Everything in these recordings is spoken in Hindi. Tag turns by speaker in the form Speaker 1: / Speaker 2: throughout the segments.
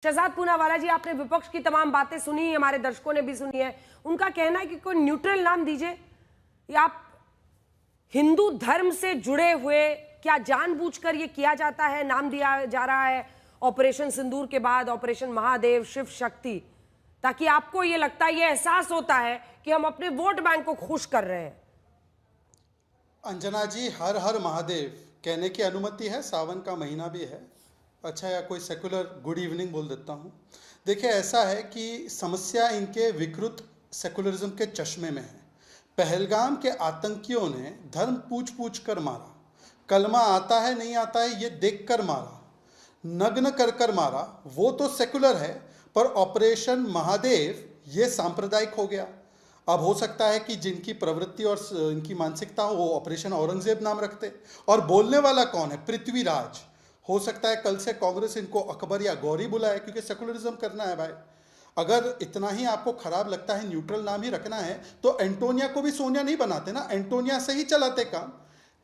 Speaker 1: शहजाद पूनावाला जी, आपने विपक्ष की तमाम बातें सुनी, हमारे दर्शकों ने भी सुनी है। उनका कहना है कि कोई न्यूट्रल नाम दीजिए, या आप हिंदू धर्म से जुड़े हुए, क्या जानबूझकर ये किया जाता है, नाम दिया जा रहा है ऑपरेशन सिंदूर के बाद ऑपरेशन महादेव, शिव शक्ति, ताकि आपको ये लगता है, ये एहसास होता है कि हम अपने वोट बैंक को खुश कर रहे हैं।
Speaker 2: अंजना जी, हर हर महादेव कहने की अनुमति है, सावन का महीना भी है। अच्छा, या कोई सेकुलर गुड इवनिंग बोल देता हूँ। देखिए, ऐसा है कि समस्या इनके विकृत सेकुलरिज्म के चश्मे में है। पहलगाम के आतंकियों ने धर्म पूछ पूछ कर मारा, कलमा आता है नहीं आता है ये देख कर मारा, नग्न कर कर मारा, वो तो सेकुलर है, पर ऑपरेशन महादेव ये सांप्रदायिक हो गया। अब हो सकता है कि जिनकी प्रवृत्ति और इनकी मानसिकता हो वो ऑपरेशन औरंगजेब नाम रखते, और बोलने वाला कौन है? पृथ्वीराज। हो सकता है कल से कांग्रेस इनको अकबर या गौरी बुलाए, क्योंकि सेकुलरिज्म करना है भाई। अगर इतना ही आपको खराब लगता है, न्यूट्रल नाम ही रखना है, तो एंटोनिया को भी सोनिया नहीं बनाते ना, एंटोनिया से ही चलाते काम।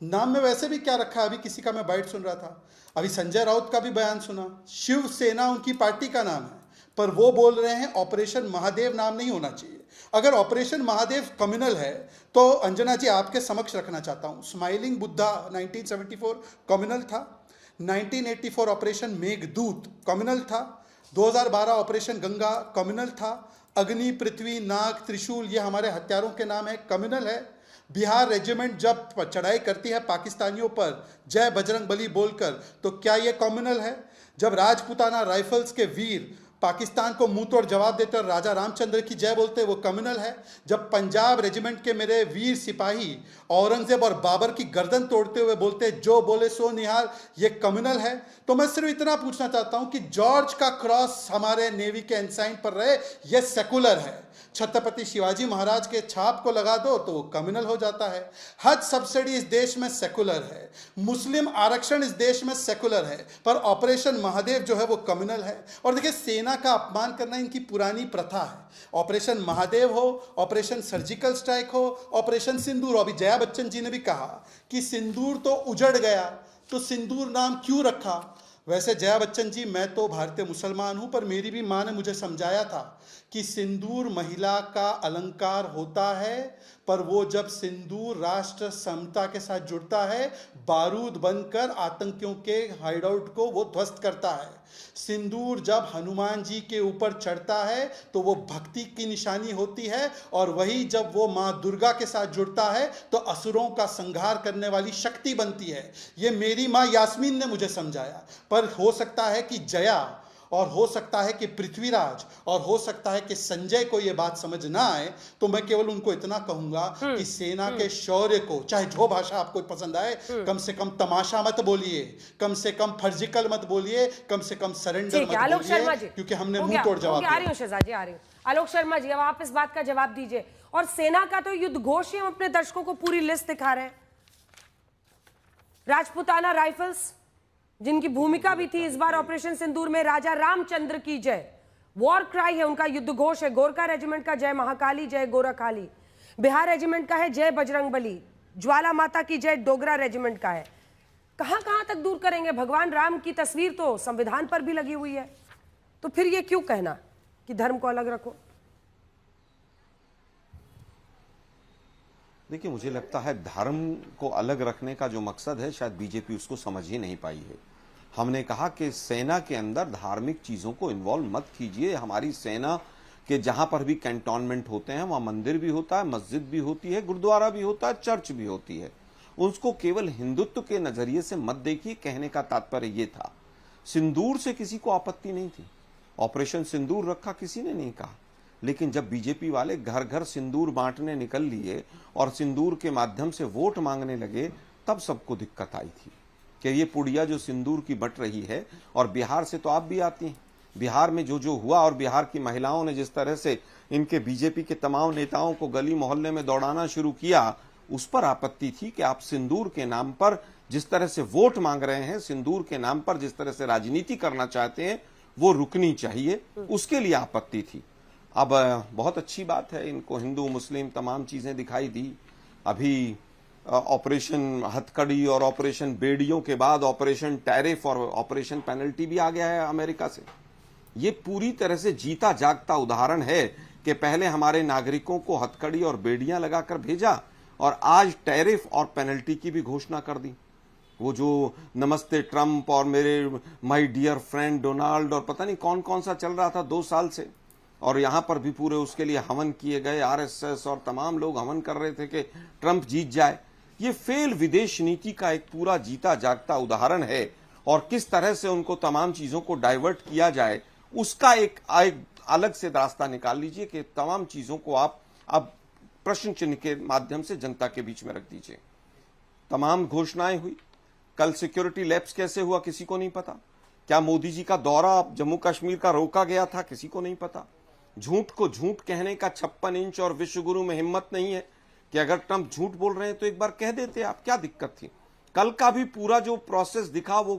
Speaker 2: नाम में वैसे भी क्या रखा है? अभी किसी का मैं बाइट सुन रहा था, अभी संजय राउत का भी बयान सुना, शिवसेना उनकी पार्टी का नाम है, पर वो बोल रहे हैं ऑपरेशन महादेव नाम नहीं होना चाहिए। अगर ऑपरेशन महादेव कम्युनल है तो अंजना जी आपके समक्ष रखना चाहता हूं, स्माइलिंग बुद्धा 1974 कम्युनल था, 1984 ऑपरेशन मेघदूत कम्युनल था, 2012 ऑपरेशन गंगा कम्युनल था, अग्नि, पृथ्वी, नाग, त्रिशूल ये हमारे हथियारों के नाम है, कम्युनल है। बिहार रेजिमेंट जब चढ़ाई करती है पाकिस्तानियों पर जय बजरंग बली बोलकर, तो क्या ये कम्युनल है? जब राजपूताना राइफल्स के वीर पाकिस्तान को मुंह तोड़ जवाब देते और राजा रामचंद्र की जय बोलते, वो कम्युनल है। जब पंजाब रेजिमेंट के मेरे वीर सिपाही औरंगजेब और बाबर की गर्दन तोड़ते हुए बोलते जो बोले सो निहाल, ये कम्युनल है। तो मैं सिर्फ इतना पूछना चाहता हूं कि जॉर्ज का क्रॉस हमारे नेवी के एनसाइन पर रहे, यह सेकुलर है। छत्रपति शिवाजी महाराज के छाप को लगा दो तो वो कम्युनल हो जाता है। हज सब्सिडी इस देश में सेकुलर है, मुस्लिम आरक्षण इस देश में सेकुलर है, पर ऑपरेशन महादेव जो है वो कम्युनल है। और देखिए, सेना का अपमान करना इनकी पुरानी प्रथा है। ऑपरेशन महादेव हो, ऑपरेशन सर्जिकल स्ट्राइक हो, ऑपरेशन सिंदूर। अभी जया बच्चन जी ने भी कहा कि सिंदूर तो उजड़ गया, तो सिंदूर नाम क्यों रखा? वैसे जया बच्चन जी, मैं तो भारतीय मुसलमान हूं, पर मेरी भी मां ने मुझे समझाया था कि सिंदूर महिला का अलंकार होता है, पर वो जब सिंदूर राष्ट्र समता के साथ जुड़ता है, बारूद बनकर आतंकियों के हाइडआउट को वो ध्वस्त करता है। सिंदूर जब हनुमान जी के ऊपर चढ़ता है तो वो भक्ति की निशानी होती है, और वही जब वो माँ दुर्गा के साथ जुड़ता है तो असुरों का संहार करने वाली शक्ति बनती है। ये मेरी माँ यास्मीन ने मुझे समझाया। पर हो सकता है कि जया, और हो सकता है कि पृथ्वीराज, और हो सकता है कि संजय को यह बात समझ ना आए, तो मैं केवल उनको इतना कहूंगा कि सेना के शौर्य को, चाहे जो भाषा आपको पसंद आए, कम से कम तमाशा मत बोलिए, कम से कम फर्जिकल मत बोलिए, कम से कम सरेंडर मत बोलिए, क्योंकि हमने मुंह तोड़ जवाब दिया।
Speaker 1: आ रही हूं शहजाद जी, आ रही हूं। आलोक शर्मा जी, अब आप इस बात का जवाब दीजिए। और सेना का तो युद्ध घोष ही हम अपने दर्शकों को पूरी लिस्ट दिखा रहे हैं। राजपूताना राइफल्स, जिनकी भूमिका भी थी इस बार ऑपरेशन सिंदूर में, राजा रामचंद्र की जय, वॉर क्राई है उनका, युद्ध घोष है। गोरखा रेजिमेंट का जय महाकाली, जय गोरखाली। बिहार रेजिमेंट का है जय बजरंग बली। ज्वाला माता की जय डोगरा रेजिमेंट का है। कहां कहां तक दूर करेंगे? भगवान राम की तस्वीर तो संविधान पर भी लगी हुई है, तो फिर ये क्यों कहना कि धर्म को अलग रखो?
Speaker 3: देखिए, मुझे लगता है धर्म को अलग रखने का जो मकसद है, शायद बीजेपी उसको समझ ही नहीं पाई है। हमने कहा कि सेना के अंदर धार्मिक चीजों को इन्वॉल्व मत कीजिए। हमारी सेना के जहां पर भी कैंटोनमेंट होते हैं वहां मंदिर भी होता है, मस्जिद भी होती है, गुरुद्वारा भी होता है, चर्च भी होती है। उसको केवल हिंदुत्व के नजरिए से मत देखिए, कहने का तात्पर्य ये था। सिंदूर से किसी को आपत्ति नहीं थी, ऑपरेशन सिंदूर रखा किसी ने नहीं कहा, लेकिन जब बीजेपी वाले घर घर सिंदूर बांटने निकल लिए और सिंदूर के माध्यम से वोट मांगने लगे, तब सबको दिक्कत आई थी कि ये पुड़िया जो सिंदूर की बट रही है। और बिहार से तो आप भी आती हैं, बिहार में जो जो हुआ, और बिहार की महिलाओं ने जिस तरह से इनके बीजेपी के तमाम नेताओं को गली मोहल्ले में दौड़ाना शुरू किया, उस पर आपत्ति थी कि आप सिंदूर के नाम पर जिस तरह से वोट मांग रहे हैं, सिंदूर के नाम पर जिस तरह से राजनीति करना चाहते हैं, वो रुकनी चाहिए, उसके लिए आपत्ति थी। अब बहुत अच्छी बात है, इनको हिंदू मुस्लिम तमाम चीजें दिखाई दी। अभी ऑपरेशन हथकड़ी और ऑपरेशन बेड़ियों के बाद ऑपरेशन टैरिफ और ऑपरेशन पेनल्टी भी आ गया है अमेरिका से। ये पूरी तरह से जीता जागता उदाहरण है कि पहले हमारे नागरिकों को हथकड़ी और बेड़ियां लगाकर भेजा और आज टैरिफ और पेनल्टी की भी घोषणा कर दी। वो जो नमस्ते ट्रंप और मेरे माय डियर फ्रेंड डोनाल्ड और पता नहीं कौन कौन सा चल रहा था 2 साल से, और यहां पर भी पूरे उसके लिए हवन किए गए, आरएसएस और तमाम लोग हवन कर रहे थे कि ट्रंप जीत जाए। ये फेल विदेश नीति का एक पूरा जीता जागता उदाहरण है, और किस तरह से उनको तमाम चीजों को डाइवर्ट किया जाए उसका एक अलग से रास्ता निकाल लीजिए कि तमाम चीजों को आप अब प्रश्न चिन्ह के माध्यम से जनता के बीच में रख दीजिए। तमाम घोषणाएं हुई, कल सिक्योरिटी लैप्स कैसे हुआ किसी को नहीं पता। क्या मोदी जी का दौरा जम्मू कश्मीर का रोका गया था, किसी को नहीं पता। झूठ को झूठ कहने का 56 इंच और विश्वगुरु में हिम्मत नहीं है कि अगर ट्रंप झूठ बोल रहे हैं तो एक बार कह देते आप, क्या दिक्कत थी। कल का भी पूरा जो प्रोसेस दिखा वो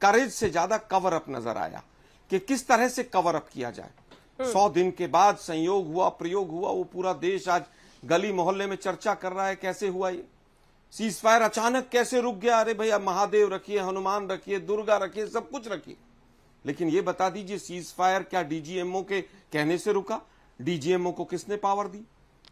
Speaker 3: करेज से ज्यादा कवर अप नजर आया कि किस तरह से कवर अप किया जाए। 100 दिन के बाद संयोग हुआ, प्रयोग हुआ, वो पूरा देश आज गली मोहल्ले में चर्चा कर रहा है कैसे हुआ ये सीज फायर, अचानक कैसे रुक गया। अरे भैया महादेव रखिए, हनुमान रखिए, दुर्गा रखिए, सब कुछ रखिए, लेकिन ये बता दीजिए सीज फायर क्या डीजीएमओ के कहने से रुका? डीजीएमओ को किसने पावर दी?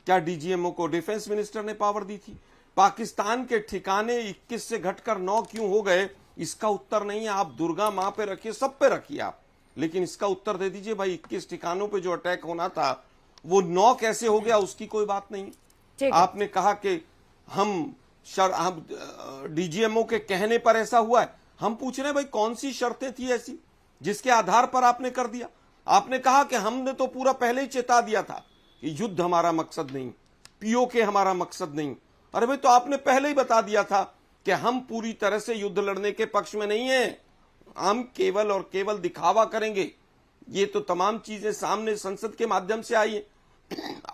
Speaker 3: क्या डीजीएमओ को डिफेंस मिनिस्टर ने पावर दी थी? पाकिस्तान के ठिकाने 21 से घटकर 9 क्यों हो गए, इसका उत्तर नहीं है। आप दुर्गा मां पे रखिए, सब पे रखिए आप, लेकिन इसका उत्तर दे दीजिए भाई 21 ठिकानों पे जो अटैक होना था वो 9 कैसे हो गया, उसकी कोई बात नहीं। आपने कहा कि हम डीजीएमओ के कहने पर ऐसा हुआ है। हम पूछ रहे हैं भाई कौन सी शर्तें थी ऐसी जिसके आधार पर आपने कर दिया? आपने कहा कि हमने तो पूरा पहले ही चेता दिया था कि युद्ध हमारा मकसद नहीं, पीओके हमारा मकसद नहीं। अरे भाई तो आपने पहले ही बता दिया था कि हम पूरी तरह से युद्ध लड़ने के पक्ष में नहीं है, हम केवल और केवल दिखावा करेंगे। ये तो तमाम चीजें सामने संसद के माध्यम से आई है।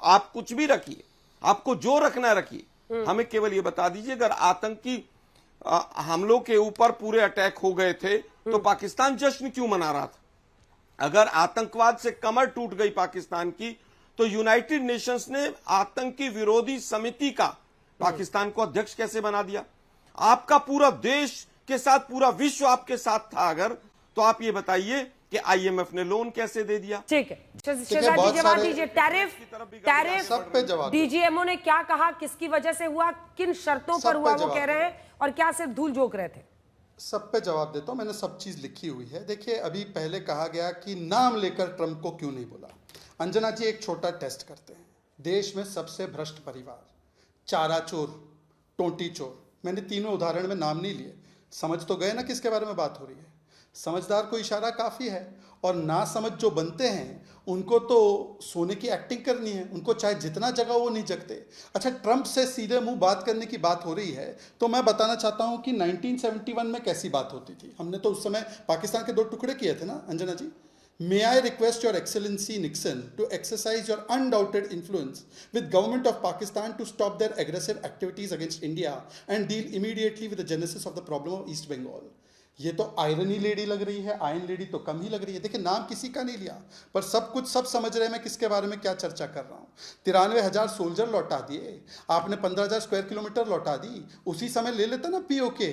Speaker 3: आप कुछ भी रखिए, आपको जो रखना रखिए, हमें केवल ये बता दीजिए अगर आतंकी हमलों के ऊपर पूरे अटैक हो गए थे तो पाकिस्तान जश्न क्यों मना रहा था? अगर आतंकवाद से कमर टूट गई पाकिस्तान की तो यूनाइटेड नेशंस ने आतंकी विरोधी समिति का पाकिस्तान को अध्यक्ष कैसे बना दिया? आपका पूरा देश के साथ पूरा विश्व आपके साथ था अगर, तो आप ये बताइए कि आईएमएफ ने लोन कैसे दे दिया?
Speaker 1: ठीक है, शहजाद जी जवाब दीजिए। टैरिफ
Speaker 2: सब पे जवाब
Speaker 1: डीजीएमओ ने क्या कहा, किसकी वजह से हुआ, किन शर्तों पर हुआ वो कह रहे हैं, और क्या सिर्फ धूल झोंक रहे थे?
Speaker 2: सब पे जवाब देता हूं, मैंने सब चीज लिखी हुई है। देखिए अभी पहले कहा गया कि नाम लेकर ट्रंप को क्यों नहीं बोला। अंजना जी एक छोटा टेस्ट करते हैं। देश में सबसे भ्रष्ट परिवार, चारा चोर, टोंटी चोर, मैंने तीनों उदाहरण में नाम नहीं लिए, समझ तो गए ना किसके बारे में बात हो रही है। समझदार को इशारा काफ़ी है, और ना समझ जो बनते हैं उनको तो सोने की एक्टिंग करनी है, उनको चाहे जितना जगह वो नहीं जगते। अच्छा, ट्रंप से सीधे मुंह बात करने की बात हो रही है तो मैं बताना चाहता हूं कि 1971 में कैसी बात होती थी। हमने तो उस समय पाकिस्तान के 2 टुकड़े किए थे ना अंजना जी। May I request your excellency Nixon to exercise your undoubted influence with government of Pakistan to stop their aggressive activities against India and deal immediately with the genesis of the problem of East Bengal. ये तो आयरनी लेडी लग रही है, आयन लेडी तो कम ही लग रही है। देखिए नाम किसी का नहीं लिया, पर सब कुछ सब समझ रहे हैं मैं किसके बारे में क्या चर्चा कर रहा हूँ। 93,000 सोल्जर लौटा दिए आपने, 15,000 स्क्वायर किलोमीटर लौटा दी। उसी समय ले लेता ना पीओके,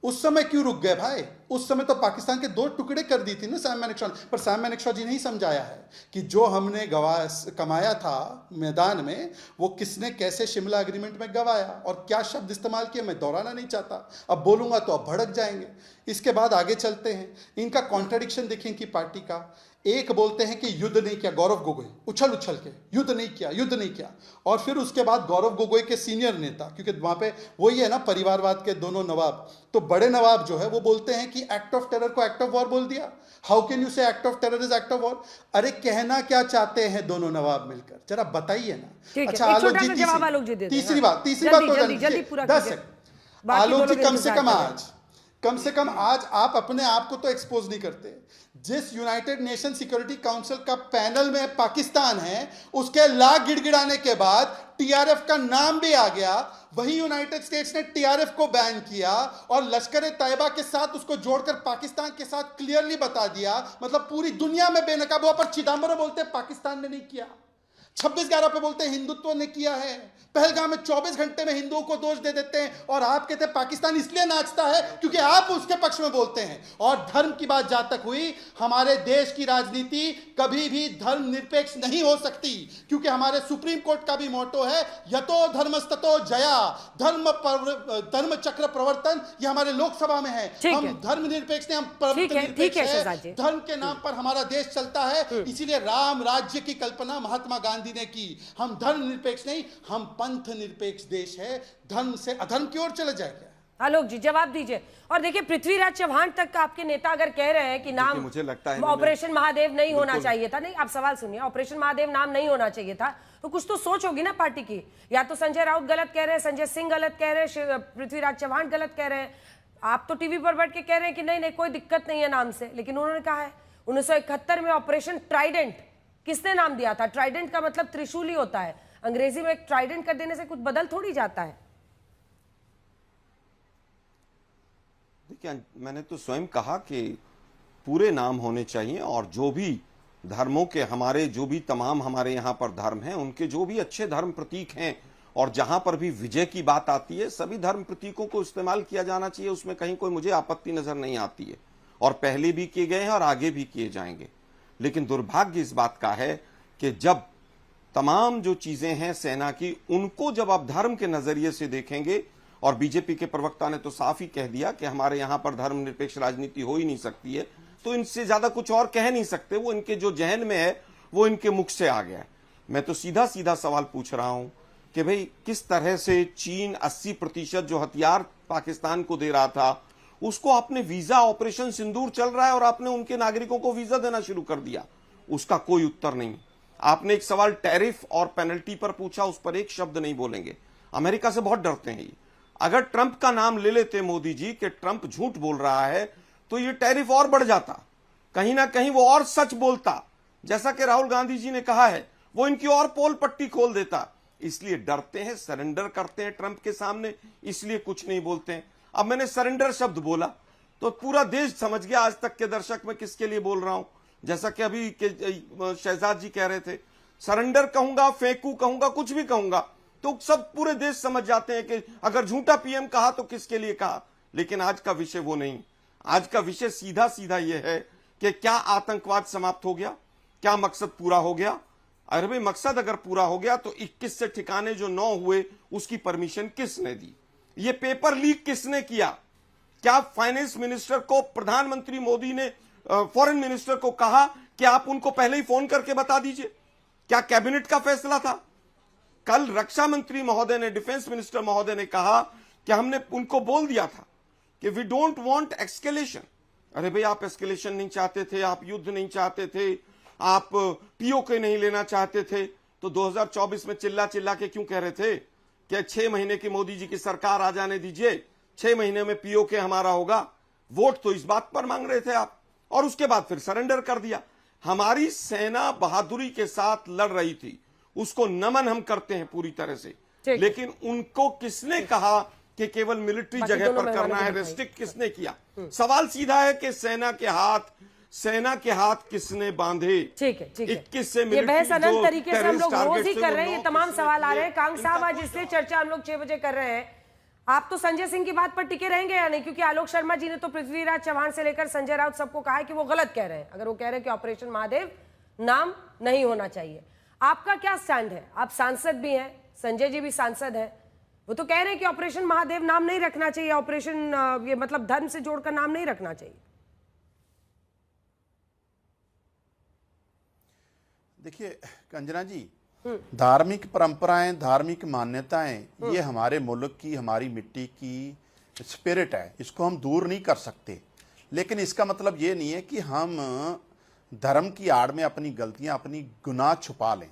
Speaker 2: उस समय क्यों रुक गए भाई? उस समय तो पाकिस्तान के 2 टुकड़े कर दी थी ना सैम मैनेक्शॉ। पर सैम मैनेक्शॉ जी ने ही समझाया है कि जो हमने कमाया था मैदान में वो किसने कैसे शिमला एग्रीमेंट में गवाया और क्या शब्द इस्तेमाल किए, मैं दोहराना नहीं चाहता। अब बोलूंगा तो अब भड़क जाएंगे। इसके बाद आगे चलते हैं, इनका कॉन्ट्राडिक्शन देखें इनकी पार्टी का। एक बोलते हैं कि युद्ध नहीं किया, गौरव गोगोई उछल उछल के युद्ध नहीं किया, युद्ध नहीं किया। और फिर उसके बाद गौरव गोगोई के सीनियर नेता, क्योंकि वहां पे वही है ना परिवारवाद के दोनों नवाब, तो बड़े नवाब जो है वो बोलते हैं कि एक्ट ऑफ टेरर को एक्ट ऑफ वॉर बोल दिया। हाउ कैन यू से act of terror is act of war? अरे कहना क्या चाहते हैं दोनों नवाब मिलकर, जरा बताइए ना। अच्छा आलोक जी तीसरी बात तो 10 सेकंड। आलोक जी कम से कम आज आप अपने आप को तो एक्सपोज नहीं करते। जिस यूनाइटेड नेशन सिक्योरिटी काउंसिल का पैनल में पाकिस्तान है उसके लाख गिड़गिड़ाने के बाद टीआरएफ का नाम भी आ गया, वही यूनाइटेड स्टेट्स ने टीआरएफ को बैन किया और लश्कर तैयबा के साथ उसको जोड़कर पाकिस्तान के साथ क्लियरली बता दिया, मतलब पूरी दुनिया में बेनकाब हुआ। पर चिदम्बरम बोलते पाकिस्तान ने नहीं किया। 26/11 पे बोलते हैं हिंदुत्व ने किया है, पहलगाम में 24 घंटे में हिंदुओं को दोष दे देते हैं, और आप कहते हैं पाकिस्तान इसलिए नाचता है क्योंकि आप उसके पक्ष में बोलते हैं। और धर्म की बात जहां तक हुई, हमारे देश की राजनीति कभी भी धर्मनिरपेक्ष नहीं हो सकती, क्योंकि हमारे सुप्रीम कोर्ट का भी मोटो है यतो धर्मस्ततो जया, धर्म चक्र प्रवर्तन, ये हमारे लोकसभा में है। हम धर्मनिरपेक्ष नहीं, हम प्रवर्तन है। धर्म के नाम पर हमारा देश चलता है, इसीलिए राम राज्य की कल्पना महात्मा गांधी ने की। हम धर्म निरपेक्ष नहीं, हम पंथ निरपेक्ष देश है। धर्म से अधर्म की ओर चले जाएगा।
Speaker 1: आलोक जी जवाब दीजिए। और देखिए, पृथ्वीराज चौहान तक आपके नेता अगर कह रहे हैं कि नाम
Speaker 3: मुझे लगता है
Speaker 1: ऑपरेशन महादेव नहीं होना चाहिए था, नहीं आप सवाल सुनिए, ऑपरेशन महादेव नाम नहीं होना चाहिए था, तो कुछ तो सोच होगी ना पार्टी की। या तो संजय राउत गलत कह रहे हैं, संजय सिंह गलत कह रहे हैं, पृथ्वीराज चौहान गलत कह रहे हैं, आप तो टीवी पर बैठ के कह रहे हैं कि नहीं नहीं कोई दिक्कत नहीं है नाम से, लेकिन उन्होंने कहा है 1971 में ऑपरेशन ट्राइडेंट किसने नाम दिया था? ट्राइडेंट का मतलब त्रिशूल ही होता है, अंग्रेजी में एक ट्राइडेंट कर देने से कुछ बदल थोड़ी जाता है।
Speaker 3: देखिए, मैंने तो स्वयं कहा कि पूरे नाम होने चाहिए, और जो भी धर्मों के हमारे जो भी तमाम हमारे यहाँ पर धर्म हैं, उनके जो भी अच्छे धर्म प्रतीक हैं, और जहां पर भी विजय की बात आती है, सभी धर्म प्रतीकों को इस्तेमाल किया जाना चाहिए, उसमें कहीं कोई मुझे आपत्ति नजर नहीं आती है, और पहले भी किए गए हैं और आगे भी किए जाएंगे। लेकिन दुर्भाग्य इस बात का है कि जब तमाम जो चीजें हैं सेना की, उनको जब आप धर्म के नजरिए से देखेंगे, और बीजेपी के प्रवक्ता ने तो साफ ही कह दिया कि हमारे यहां पर धर्मनिरपेक्ष राजनीति हो ही नहीं सकती है, तो इनसे ज्यादा कुछ और कह नहीं सकते। वो इनके जो जहन में है वो इनके मुख से आ गया है। मैं तो सीधा सीधा सवाल पूछ रहा हूं कि भाई किस तरह से चीन 80% जो हथियार पाकिस्तान को दे रहा था, उसको आपने वीजा, ऑपरेशन सिंदूर चल रहा है और आपने उनके नागरिकों को वीजा देना शुरू कर दिया, उसका कोई उत्तर नहीं। आपने एक सवाल टैरिफ और पेनल्टी पर पूछा, उस पर एक शब्द नहीं बोलेंगे। अमेरिका से बहुत डरते हैं ये। अगर ट्रंप का नाम ले लेते मोदी जी कि ट्रंप झूठ बोल रहा है, तो ये टैरिफ और बढ़ जाता, कहीं ना कहीं वो और सच बोलता, जैसा कि राहुल गांधी जी ने कहा है, वो इनकी और पोल पट्टी खोल देता। इसलिए डरते हैं, सरेंडर करते हैं ट्रंप के सामने, इसलिए कुछ नहीं बोलते हैं। अब मैंने सरेंडर शब्द बोला तो पूरा देश समझ गया आज तक के दर्शक मैं किसके लिए बोल रहा हूं। जैसा कि अभी शहजाद जी कह रहे थे, सरेंडर कहूंगा, फेंकू कहूंगा, कुछ भी कहूंगा, तो सब पूरे देश समझ जाते हैं कि अगर झूठा पीएम कहा तो किसके लिए कहा। लेकिन आज का विषय वो नहीं। आज का विषय सीधा सीधा यह है कि क्या आतंकवाद समाप्त हो गया, क्या मकसद पूरा हो गया। अरे भाई, मकसद अगर पूरा हो गया तो 21 से ठिकाने जो 9 हुए उसकी परमिशन किसने दी? ये पेपर लीक किसने किया? क्या फाइनेंस मिनिस्टर को प्रधानमंत्री मोदी ने फॉरेन मिनिस्टर को कहा कि आप उनको पहले ही फोन करके बता दीजिए? क्या कैबिनेट का फैसला था? कल रक्षा मंत्री महोदय ने, डिफेंस मिनिस्टर महोदय ने कहा कि हमने उनको बोल दिया था कि वी डोंट वांट एस्केलेशन। अरे भाई, आप एस्केलेशन नहीं चाहते थे, आप युद्ध नहीं चाहते थे, आप पीओके नहीं लेना चाहते थे, तो 2024 में चिल्ला चिल्ला के क्यों कह रहे थे कि 6 महीने की मोदी जी की सरकार आ जाने दीजिए, 6 महीने में पीओके हमारा होगा? वोट तो इस बात पर मांग रहे थे आप, और उसके बाद फिर सरेंडर कर दिया। हमारी सेना बहादुरी के साथ लड़ रही थी, उसको नमन हम करते हैं पूरी तरह से, लेकिन उनको किसने कहा कि केवल मिलिट्री जगह पर करना है, रेस्ट्रिक्ट किसने किया? सवाल सीधा है कि सेना के हाथ किसने बांधे?
Speaker 1: ठीक है, ठीक है।
Speaker 3: 21 से
Speaker 1: ये बहस अनंत तरीके से हम लोग रोज ही कर रहे हैं, ये तमाम सवाल आ रहे हैं। कांग साहब, आज इसलिए चर्चा हम लोग 6 बजे कर रहे हैं। आप तो संजय सिंह की बात पर टिके रहेंगे या नहीं? क्योंकि आलोक शर्मा जी ने तो पृथ्वीराज चौहान से लेकर संजय राउत सबको कहा है कि वो गलत कह रहे हैं, अगर वो कह रहे हैं कि ऑपरेशन महादेव नाम नहीं होना चाहिए। आपका क्या स्टैंड है? आप सांसद भी हैं, संजय जी भी सांसद हैं, वो तो कह रहे हैं कि ऑपरेशन महादेव नाम नहीं रखना चाहिए, ऑपरेशन ये मतलब धर्म से जोड़कर नाम नहीं रखना चाहिए।
Speaker 4: देखिए कंजना जी, धार्मिक परंपराएं, धार्मिक मान्यताएं, ये हमारे मुल्क की, हमारी मिट्टी की स्पिरिट है, इसको हम दूर नहीं कर सकते। लेकिन इसका मतलब ये नहीं है कि हम धर्म की आड़ में अपनी गलतियां, अपनी गुनाह छुपा लें।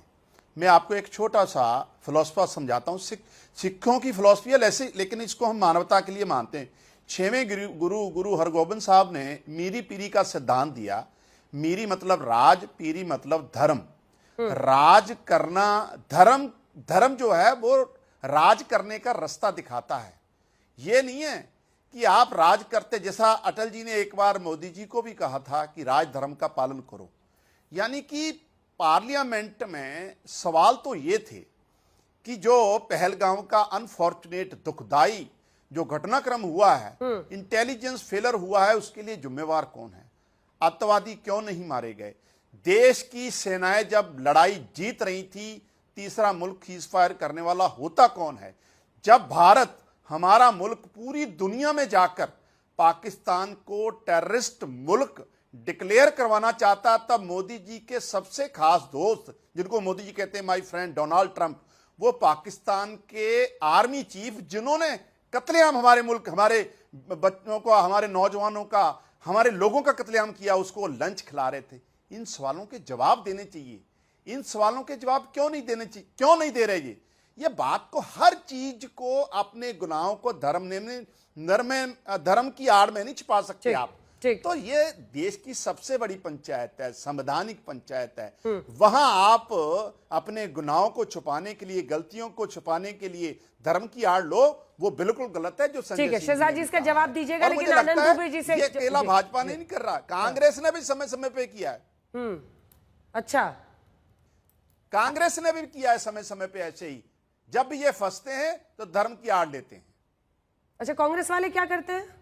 Speaker 4: मैं आपको एक छोटा सा फिलॉसफा समझाता हूँ। सिखों की फिलॉसफी है ऐसे, लेकिन इसको हम मानवता के लिए मानते हैं। 6वें गुरु हरगोबिंद साहब ने मीरी पीरी का सिद्धांत दिया। मीरी मतलब राज, पीरी मतलब धर्म। राज करना, धर्म जो है वो राज करने का रास्ता दिखाता है। ये नहीं है कि आप राज करते, जैसा अटल जी ने एक बार मोदी जी को भी कहा था कि राज धर्म का पालन करो। यानी कि पार्लियामेंट में सवाल तो ये थे कि जो पहलगाम का अनफॉर्चुनेट दुखदाई जो घटनाक्रम हुआ है, इंटेलिजेंस फेलर हुआ है, उसके लिए जिम्मेवार कौन है? आतंकवादी क्यों नहीं मारे गए? देश की सेनाएं जब लड़ाई जीत रही थी, तीसरा मुल्क सीजफायर करने वाला होता कौन है? जब भारत, हमारा मुल्क, पूरी दुनिया में जाकर पाकिस्तान को टेररिस्ट मुल्क डिक्लेयर करवाना चाहता, तब मोदी जी के सबसे खास दोस्त, जिनको मोदी जी कहते हैं माय फ्रेंड, डोनाल्ड ट्रंप, वो पाकिस्तान के आर्मी चीफ, जिन्होंने कत्लेआम हमारे मुल्क, हमारे बच्चों को, हमारे नौजवानों का, हमारे लोगों का कत्लेआम किया, उसको लंच खिला रहे थे। इन सवालों के जवाब देने चाहिए। इन सवालों के जवाब क्यों नहीं देने चाहिए? क्यों नहीं दे रहे? ये बात को, हर चीज को, अपने गुनाहों को धर्म की आड़ में नहीं छिपा सकते आप। तो ये देश की सबसे बड़ी पंचायत है, संवैधानिक पंचायत है। वहां आप अपने गुनाहों को छुपाने के लिए, गलतियों को छुपाने के लिए धर्म की आड़ लो, वो बिल्कुल गलत है। जो
Speaker 1: ठीक है, शहजाद जी इसका जवाब दीजिएगा, लेकिन आनंद दुबे जी से
Speaker 4: ये अकेला भाजपा नहीं कर रहा, कांग्रेस ने भी समय समय पे किया है।
Speaker 1: अच्छा,
Speaker 4: कांग्रेस ने भी किया है समय समय पे ऐसे ही। जब भी ये फंसते हैं तो धर्म की आड़ लेते हैं।
Speaker 1: अच्छा, कांग्रेस वाले क्या करते हैं?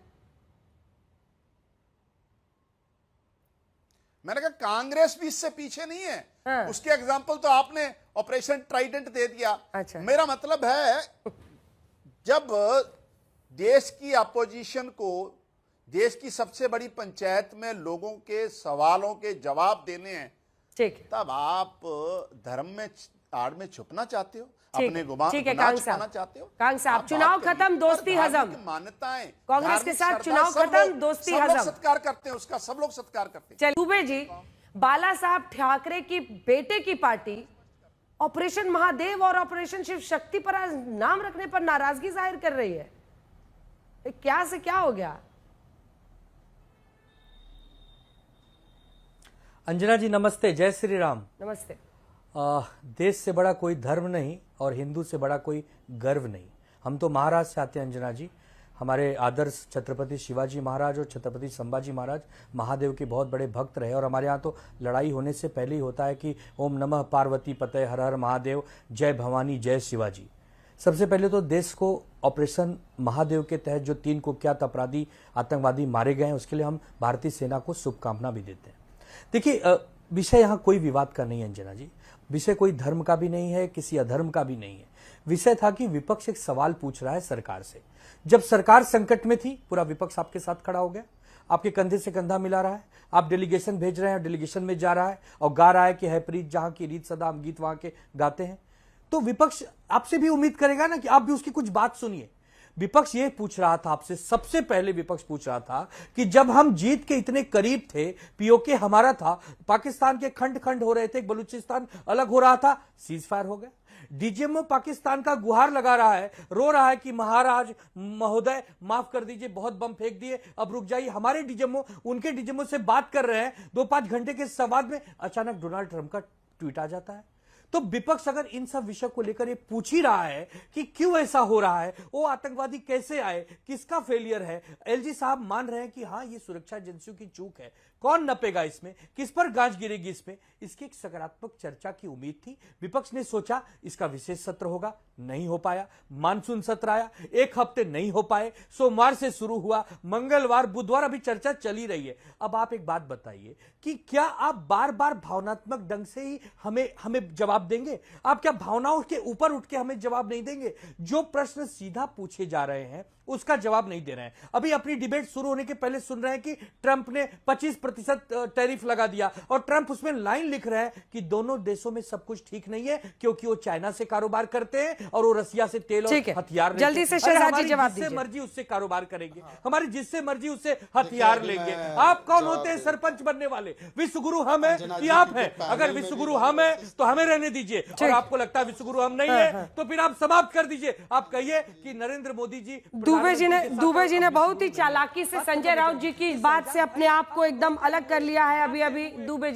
Speaker 4: मैंने कहा कांग्रेस भी इससे पीछे नहीं है।
Speaker 1: हाँ।
Speaker 4: उसके एग्जाम्पल तो आपने ऑपरेशन ट्राइडेंट दे दिया।
Speaker 1: अच्छा।
Speaker 4: मेरा मतलब है, जब देश की अपोजिशन को देश की सबसे बड़ी पंचायत में लोगों के सवालों के जवाब देने हैं,
Speaker 1: ठीक,
Speaker 4: तब आप धर्म में आड़ में छुपना चाहते हो, अपने
Speaker 1: ठीक है,
Speaker 4: गुनाह छुपाना चाहते हो।
Speaker 1: कांग साहब, चुनाव खत्म, दोस्ती हजम।
Speaker 4: मान्यताएं
Speaker 1: कांग्रेस के साथ चुनाव खत्म, दोस्ती हजम।
Speaker 4: सत्कार करते हैं उसका, सब लोग सत्कार करते हैं।
Speaker 1: चलिए दुबे जी, बाला साहब ठाकरे की बेटे की पार्टी ऑपरेशन महादेव और ऑपरेशन शिव शक्ति पर नाम रखने पर नाराजगी जाहिर कर रही है। क्या से क्या हो गया?
Speaker 5: अंजना जी नमस्ते, जय श्री राम।
Speaker 1: नमस्ते।
Speaker 5: देश से बड़ा कोई धर्म नहीं और हिंदू से बड़ा कोई गर्व नहीं। हम तो महाराज से आते हैं अंजना जी। हमारे आदर्श छत्रपति शिवाजी महाराज और छत्रपति संभाजी महाराज महादेव के बहुत बड़े भक्त रहे, और हमारे यहाँ तो लड़ाई होने से पहले ही होता है कि ओम नमः पार्वती पते, हर हर महादेव, जय भवानी, जय शिवाजी। सबसे पहले तो देश को ऑपरेशन महादेव के तहत जो 3 कुख्यात अपराधी आतंकवादी मारे गए हैं, उसके लिए हम भारतीय सेना को शुभकामना भी देते हैं। देखिए, विषय यहाँ कोई विवाद का नहीं है अंजना जी, विषय कोई धर्म का भी नहीं है, किसी अधर्म का भी नहीं है। विषय था कि विपक्ष एक सवाल पूछ रहा है सरकार से। जब सरकार संकट में थी, पूरा विपक्ष आपके साथ खड़ा हो गया, आपके कंधे से कंधा मिला रहा है, आप डेलीगेशन भेज रहे हैं, डेलीगेशन में जा रहा है और गा रहा है कि है प्रीत जहां की रीत सदा, हम गीत वहां के गाते हैं। तो विपक्ष आपसे भी उम्मीद करेगा ना कि आप भी उसकी कुछ बात सुनिए। विपक्ष ये पूछ रहा था आपसे, सबसे पहले विपक्ष पूछ रहा था कि जब हम जीत के इतने करीब थे, पीओके हमारा था, पाकिस्तान के खंड खंड हो रहे थे, बलूचिस्तान अलग हो रहा था, सीज फायर हो गया। डीजीएमओ पाकिस्तान का गुहार लगा रहा है, रो रहा है कि महाराज महोदय माफ कर दीजिए, बहुत बम फेंक दिए, अब रुक जाइए। हमारे डीजीएमओ उनके डीजीएमओ से बात कर रहे हैं, 2-5 घंटे के संवाद में अचानक डोनाल्ड ट्रंप का ट्वीट आ जाता है। तो विपक्ष अगर इन सब विषय को लेकर ये पूछ ही रहा है कि क्यों ऐसा हो रहा है, वो आतंकवादी कैसे आए, किसका फेलियर है, एलजी साहब मान रहे हैं कि हाँ ये सुरक्षा एजेंसियों की चूक है, कौन नपेगा इसमें, किस पर गांज गिरेगी इसमें, इसकी एक सकारात्मक चर्चा की उम्मीद थी। विपक्ष ने सोचा इसका विशेष सत्र होगा, नहीं हो पाया। मानसून सत्र आया, 1 हफ्ते नहीं हो पाए, सोमवार से शुरू हुआ, मंगलवार, बुधवार, अभी चर्चा चली रही है। अब आप एक बात बताइए कि क्या आप बार बार भावनात्मक ढंग से ही हमें जवाब देंगे? आप क्या भावनाओं के ऊपर उठ के हमें जवाब नहीं देंगे? जो प्रश्न सीधा पूछे जा रहे हैं उसका जवाब नहीं दे रहे हैं। अभी अपनी डिबेट शुरू होने के पहले सुन रहे हैं कि ट्रंप ने 25% टैरिफ लगा दिया, और ट्रंप उसमें लाइन लिख रहा है कि दोनों देशों में सब कुछ ठीक नहीं है, क्योंकि वो चाइना से कारोबार करते हैं और वो रसिया से तेल और हथियार।
Speaker 1: जल्दी से शहजाद जी जवाब दीजिए।
Speaker 5: जिससे मर्जी उससे कारोबार करेंगे, हमारी जिससे मर्जी उससे हथियार लेंगे। आप कौन होते हैं सरपंच बनने वाले? विश्वगुरु हम है कि आप हैं? अगर विश्वगुरु हम है तो हमें रहने दीजिए, और आपको लगता है विश्वगुरु हम नहीं है तो फिर आप समाप्त कर दीजिए। आप कहिए कि नरेंद्र मोदी जी।
Speaker 1: दुबे जी ने बहुत ही चालाकी से संजय राउत जी की बात से अपने आप को एकदम अलग कर लिया है। अभी दुबे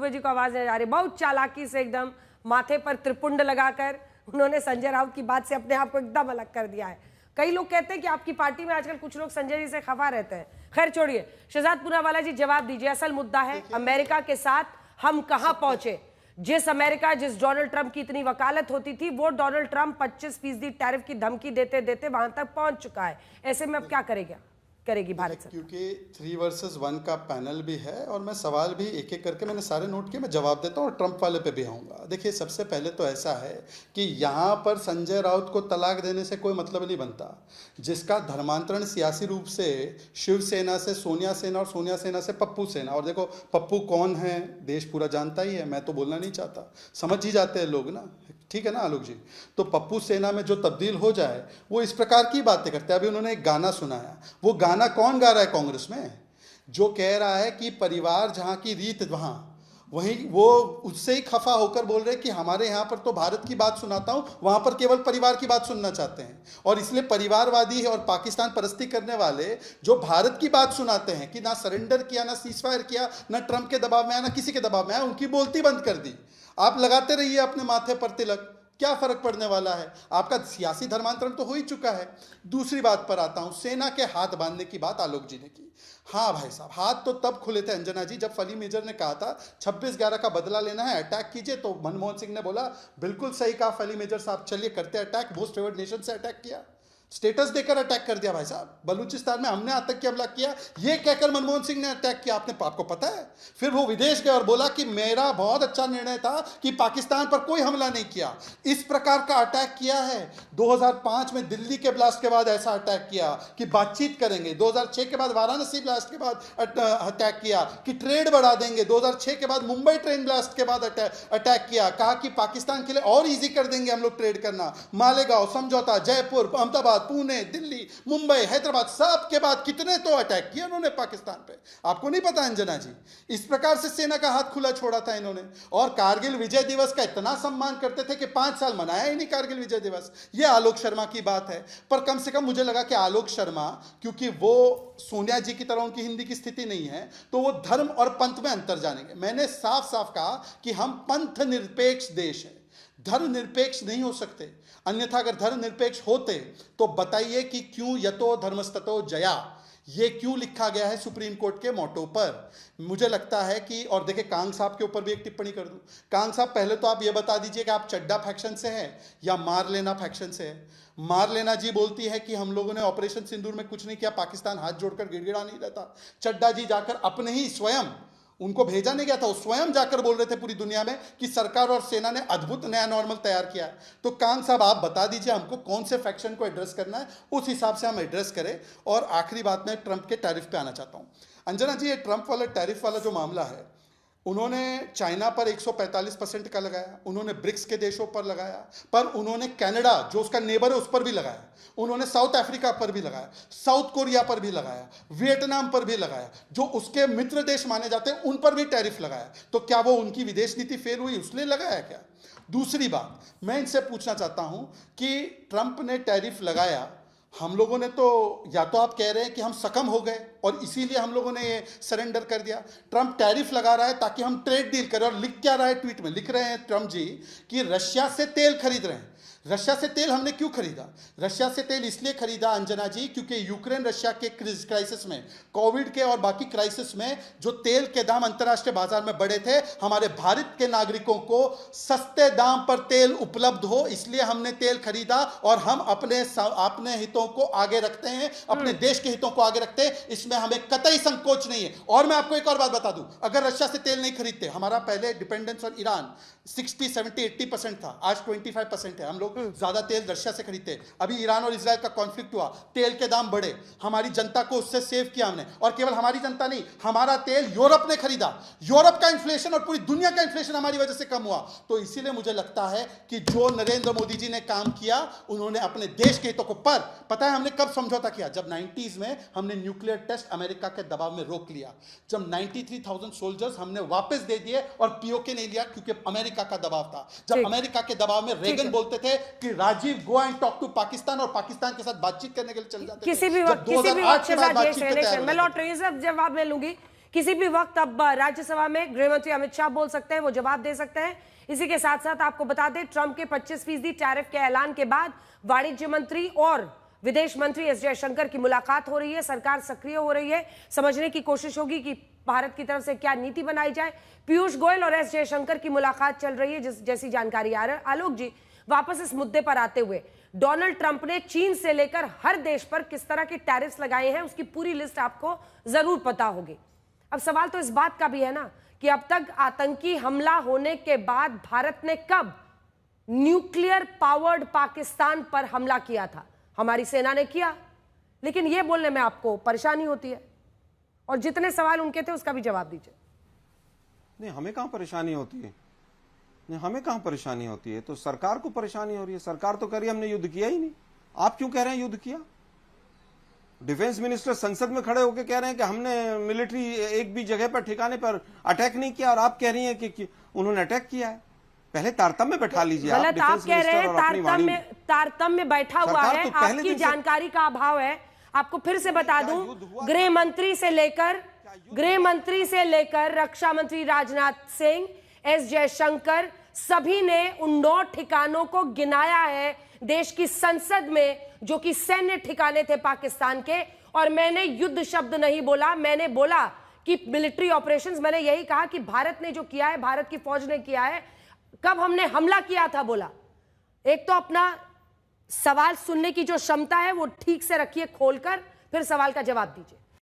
Speaker 1: जी को आवाज नहीं आ रही। बहुत चालाकी से एकदम माथे पर त्रिपुंड लगाकर उन्होंने संजय राउत की बात से अपने आप को एकदम अलग कर दिया है। कई लोग कहते हैं कि आपकी पार्टी में आजकल कुछ लोग संजय जी से खफा रहते हैं। खैर छोड़िए, शहजाद पूनावाला जी जवाब दीजिए। असल मुद्दा है अमेरिका के साथ हम कहां पहुंचे। जिस अमेरिका, जिस डोनाल्ड ट्रंप की इतनी वकालत होती थी, वो डोनाल्ड ट्रंप 25% टैरिफ की धमकी देते देते वहां तक पहुंच चुका है। ऐसे में अब क्या करेगी भारत सरकार?
Speaker 2: क्योंकि 3 वर्सेस 1 का पैनल भी है और मैं सवाल भी एक एक करके मैंने सारे नोट किए, मैं जवाब देता हूँ और ट्रंप वाले पे भी आऊँगा। देखिए, सबसे पहले तो ऐसा है कि यहाँ पर संजय राउत को तलाक देने से कोई मतलब नहीं बनता। जिसका धर्मांतरण सियासी रूप से शिवसेना से सोनिया सेना और सोनिया सेना से पप्पू सेना, और देखो पप्पू कौन है देश पूरा जानता ही है, मैं तो बोलना नहीं चाहता, समझ ही जाते हैं लोग ना, ठीक है ना आलोक जी। तो पप्पू सेना में जो तब्दील हो जाए वो इस प्रकार की बातें करते हैं। अभी उन्होंने एक गाना सुनाया, वो गाना कौन गा रहा है कांग्रेस में? जो कह रहा है कि परिवार जहां की रीत वहां, वहीं वो उससे ही खफा होकर बोल रहे हैं कि हमारे यहाँ पर तो भारत की बात सुनाता हूँ, वहाँ पर केवल परिवार की बात सुनना चाहते हैं। और इसलिए परिवारवादी और पाकिस्तान परस्ती करने वाले जो भारत की बात सुनाते हैं कि ना सरेंडर किया, ना सीजफायर किया, ना ट्रंप के दबाव में आया, ना किसी के दबाव में आया, उनकी बोलती बंद कर दी। आप लगाते रहिए अपने माथे पर तिलक, क्या फर्क पड़ने वाला है? आपका सियासी धर्मांतरण तो हो ही चुका है। दूसरी बात पर आता हूं, सेना के हाथ बांधने की बात आलोक जी ने की। हाँ भाई साहब, हाथ तो तब खुले थे अंजना जी जब फली मेजर ने कहा था 26/11 का बदला लेना है, अटैक कीजिए। तो मनमोहन सिंह ने बोला बिल्कुल सही कहा फली मेजर साहब, चलिए करते अटैक। मोस्ट फेवर्ड नेशन से अटैक किया, स्टेटस देकर अटैक कर दिया भाई साहब। बलूचिस्तान में हमने आतंकी हमला किया, ये कहकर मनमोहन सिंह ने अटैक किया। आपको पता है? फिर वो विदेश गए और बोला कि मेरा बहुत अच्छा निर्णय था कि पाकिस्तान पर कोई हमला नहीं किया। इस प्रकार का अटैक किया है। 2005 में दिल्ली के ब्लास्ट के बाद ऐसा अटैक किया कि बातचीत करेंगे। 2006 के बाद वाराणसी ब्लास्ट के बाद अटैक किया कि ट्रेड बढ़ा देंगे। 2006 के बाद मुंबई ट्रेन ब्लास्ट के बाद अटैक किया, कहा कि पाकिस्तान के लिए और ईजी कर देंगे हम लोग ट्रेड करना। मालेगांव समझौता, जयपुर, अहमदाबाद, पुणे, दिल्ली, मुंबई, हैदराबाद, सब के बाद कितने तो अटैक किए उन्होंने पाकिस्तान पे। आपको नहीं पता अंजना जी? इस प्रकार से सेना का हाथ खुला छोड़ा था इन्होंने। और कारगिल विजय दिवस का इतना सम्मान करते थे कि 5 साल मनाया ही नहीं कारगिल विजय दिवस। ये आलोक शर्मा की बात है। पर कम से कम मुझे लगा कि आलोक शर्मा, क्योंकि वो सोनिया जी की तरह उनकी हिंदी की स्थिति नहीं है, तो वो धर्म और पंथ में अंतर जानेंगे। मैंने साफ साफ कहा कि हम पंथ निरपेक्ष देश हैं, धर्म निरपेक्ष नहीं हो सकते। अन्यथा अगर धर्म निरपेक्ष होते तो बताइए कि क्यों यतो धर्मस्ततो जया, ये क्यों लिखा गया है सुप्रीम कोर्ट के मोटो पर? मुझे लगता है कि, और देखिए कांग साहब के ऊपर भी एक टिप्पणी कर दूं। कांग साहब, पहले तो आप ये बता दीजिए कि आप चड्डा फैक्शन से हैं या मार लेना फैक्शन से है? मार लेना जी बोलती है कि हम लोगों ने ऑपरेशन सिंदूर में कुछ नहीं किया, पाकिस्तान हाथ जोड़कर गिड़गिड़ा नहीं रहता। चड्डा जी जाकर अपने ही स्वयं, उनको भेजा नहीं गया था, वो स्वयं जाकर बोल रहे थे पूरी दुनिया में कि सरकार और सेना ने अद्भुत नया नॉर्मल तैयार किया है। तो कांग साहब आप बता दीजिए हमको कौन से फैक्शन को एड्रेस करना है, उस हिसाब से हम एड्रेस करें। और आखिरी बात में ट्रंप के टैरिफ पे आना चाहता हूं। अंजना जी, ये ट्रंप वाला टैरिफ वाला जो मामला है, उन्होंने चाइना पर 145% का लगाया, उन्होंने ब्रिक्स के देशों पर लगाया, पर उन्होंने कनाडा जो उसका नेबर है उस पर भी लगाया, उन्होंने साउथ अफ्रीका पर भी लगाया, साउथ कोरिया पर भी लगाया, वियतनाम पर भी लगाया, जो उसके मित्र देश माने जाते हैं उन पर भी टैरिफ लगाया। तो क्या वो उनकी विदेश नीति फेल हुई इसलिए लगाया क्या? दूसरी बात मैं इनसे पूछना चाहता हूं कि ट्रंप ने टैरिफ लगाया, हम लोगों ने तो, या तो आप कह रहे हैं कि हम सकम हो गए और इसीलिए हम लोगों ने ये सरेंडर कर दिया। ट्रंप टैरिफ लगा रहा है ताकि हम ट्रेड डील करें, और लिख क्या रहा है ट्वीट में? लिख रहे हैं ट्रंप जी कि रशिया से तेल खरीद रहे हैं। रशिया से तेल हमने क्यों खरीदा? रशिया से तेल इसलिए खरीदा अंजना जी क्योंकि यूक्रेन रशिया के क्राइसिस में, कोविड के और बाकी क्राइसिस में जो तेल के दाम अंतर्राष्ट्रीय बाजार में बढ़े थे, हमारे भारत के नागरिकों को सस्ते दाम पर तेल उपलब्ध हो, इसलिए हमने तेल खरीदा। और हम अपने हितों को आगे रखते हैं, अपने देश के हितों को आगे रखते हैं, इसमें हमें कतई संकोच नहीं है। और मैं आपको एक और बात बता दूं, अगर रशिया से तेल नहीं खरीदते, हमारा पहले डिपेंडेंस ऑन ईरान 60, 70, 80% था, आज 25% है। हम लोग ज्यादा तेल रशिया से खरीदते। अभी ईरान और इजराइल का कॉन्फ्लिक्ट हुआ, तेल के दाम बढ़े, हमारी जनता को उससे सेव किया हमने। और केवल हमारी जनता नहीं, हमारा तेल यूरोप ने खरीदा। यूरोप का इन्फ्लेशन और पूरी दुनिया का इन्फ्लेशन हमारी वजह से कम हुआ। तो इसीलिए मुझे लगता है कि जो नरेंद्र मोदी जी ने काम किया, उन्होंने अपने देश के हितों को, पर पता है हमने कब समझौता किया? जब 90s में हमने न्यूक्लियर टेस्ट अमेरिका के दबाव में रोक लिया, जब 93,000 सोल्जर्स हमने वापस दे दिए और पीओके नहीं लिया क्योंकि अमेरिका का दबाव था। जब अमेरिका के दबाव में रेगन बोलते थे कि Rajiv go and talk to Pakistan, और पाकिस्तान के साथ बातचीत करने के लिए चल जाते
Speaker 1: किसी भी वक्त मैं लौट रही हूँ, जवाब ले लूंगी। किसी भी वक्त अब राज्यसभा में गृह मंत्री अमित शाह बोल सकते हैं, वो जवाब दे सकते हैं। इसी के साथ साथ आपको बता दें, ट्रंप के 25% टैरिफ के ऐलान के बाद वाणिज्य मंत्री और विदेश मंत्री एस जयशंकर की मुलाकात हो रही है, सरकार सक्रिय हो रही है, समझने की कोशिश होगी कि भारत की तरफ से क्या नीति बनाई जाए। पीयूष गोयल और एस जयशंकर की मुलाकात चल रही है जैसी जानकारी आ रही है। आलोक जी, वापस इस मुद्दे पर आते हुए, डोनाल्ड ट्रंप ने चीन से लेकर हर देश पर किस तरह के टैरिफ्स लगाए हैं उसकी पूरी लिस्ट आपको जरूर पता होगी। अब सवाल तो इस बात का भी है ना कि अब तक आतंकी हमला होने के बाद भारत ने कब न्यूक्लियर पावर्ड पाकिस्तान पर हमला किया था? हमारी सेना ने किया, लेकिन यह बोलने में आपको परेशानी होती है, और जितने सवाल उनके थे उसका भी जवाब दीजिए।
Speaker 3: नहीं, हमें कहां परेशानी होती है? नहीं, हमें कहां परेशानी होती है? तो सरकार को परेशानी हो रही है। सरकार तो कह रही है हमने युद्ध किया ही नहीं। आप क्यों कह रहे हैं युद्ध किया? डिफेंस मिनिस्टर संसद में खड़े होकर कह रहे हैं कि हमने मिलिट्री एक भी जगह पर ठिकाने पर अटैक नहीं किया, और आप कह रही हैं कि उन्होंने अटैक किया है। पहले तारतम्य बैठा लीजिए।
Speaker 1: गलत आप कह रहे हैं, तारतम्य बैठा हुआ है, आपकी जानकारी का अभाव है। आपको फिर से बता दूं, गृह मंत्री से लेकर रक्षा मंत्री राजनाथ सिंह, एस जयशंकर, सभी ने उन 9 ठिकानों को गिनाया है देश की संसद में जो कि सैन्य ठिकाने थे पाकिस्तान के। और मैंने युद्ध शब्द नहीं बोला, मैंने बोला कि मिलिट्री ऑपरेशंस। मैंने यही कहा कि भारत ने जो किया है, भारत की फौज ने किया है। कब हमने हमला किया था बोला? एक तो अपना सवाल सुनने की जो क्षमता है वो ठीक से रखिए खोलकर, फिर सवाल का जवाब दीजिए।